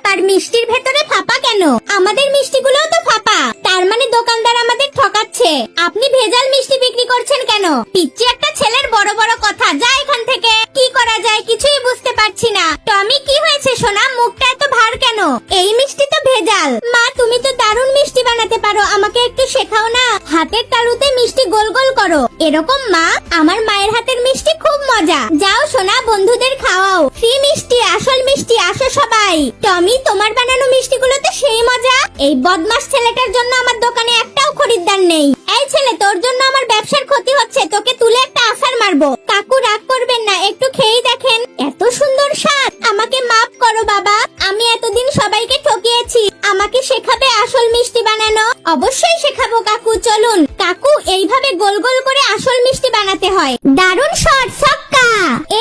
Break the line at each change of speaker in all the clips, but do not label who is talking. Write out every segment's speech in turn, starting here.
ব্যাপার, মিষ্টির ভেতরে ফাঁপা কেন? আমাদের মিষ্টিগুলোও তো ফাঁপা। তার মানে দোকানদার আমাদের ঠকাচ্ছে। আপনি ভেজাল মিষ্টি বিক্রি করছেন কেন? পিচ্চি একটা ছেলের বড় বড় কথা, যা এখান থেকে। কি করা যায় কিছুই বুঝতে পারছি না। টমি, কি হয়েছে সোনা? মুখটা এত ভার কেন? এই মিষ্টি তো ভেজাল। মা, তুমি তো দারুণ মিষ্টি বানাতে পারো, আমাকে একটু শেখাও না। হাতের তালুতে মিষ্টি গোল গোল করো এরকম। মা, আমার মায়ের হাতের মিষ্টি খুব মজা। যাও সোনা, বন্ধুদের খাওয়াও। ফ্রি মিষ্টি, আসল মিষ্টি, আসো সবাই। টমি, তোমার বানানো মিষ্টিগুলো তো সেই মজা। এই বদমাস ছেলেটার জন্য আমার দোকানে একটাও খরিদ্দার নেই। এই ছেলে, তোর জন্য আমার ব্যবসার ক্ষতি হচ্ছে। তোকে তুলে একটা আছাড় মারবো। কাকু, রাগ করবেন না, একটু খেয়েই দেখেন। এত সুন্দর স্বাদ। আমাকে মাফ করো বাবা, আমি এতদিন সবাইকে ঠকিয়েছি। আমাকে শেখাবে আসল মিষ্টি বানানো? অবশ্যই শেখাবো কাকু, চলুন। কাকু, এইভাবে গোল গোল করে আসল মিষ্টি বানাতে হয়। দারুণ শট, ছক্কা।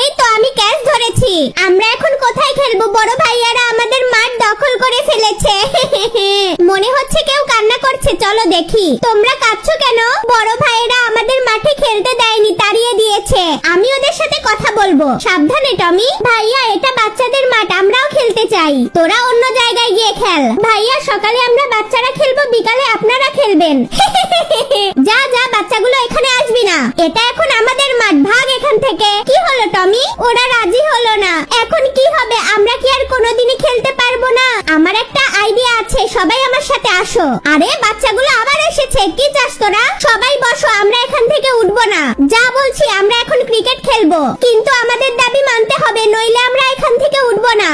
এই তো আমি ক্যাচ ধরেছি। আমরা এখন কোথায় খেলবো? বড় ভাইয়ারা আমাদের মাঠ দখল করে ফেলেছে। মনে হচ্ছে কেউ কান্না করছে, চলো দেখি। তোমরা কাঁদছো কেন? বড় ভাইয়েরা আমাদের মাঠে খেলতে দেয়নি, তাড়িয়ে দিয়েছে। আমি ওদের সাথে কথা বলবো। সাবধানে টমি। ভাইয়া, এটা বাচ্চাদের মাঠ, আমরাও খেলতে চাই। তোরা অন্য জায়গায় গিয়ে খেল। ভাইয়া, সকালে আমরা বাচ্চারা খেলবো, বিকালে আপনারা খেলবেন। যা যা, বাচ্চাগুলো এখানে আসবি না। এটা এখন আমাদের মাঠ, ভাগ এখান থেকে। কি হলো টমি? ওরা রাজি হলো না। এখন কি হবে? আমরা কি আর কোনোদিনই খেলতে পারবো না? আমার একটা আইডিয়া আছে, সবাই আমার সাথে আসো। আরে, বাচ্চাগুলো আবার এসেছে। কি চাস তোরা? সবাই বসো, আমরা এখান থেকে উঠবো না। যা বলছি, আমরা এখন ক্রিকেট খেলবো, কিন্তু আমাদের দাবি মানতে হবে, নইলে আমরা এখান থেকে উঠবো না।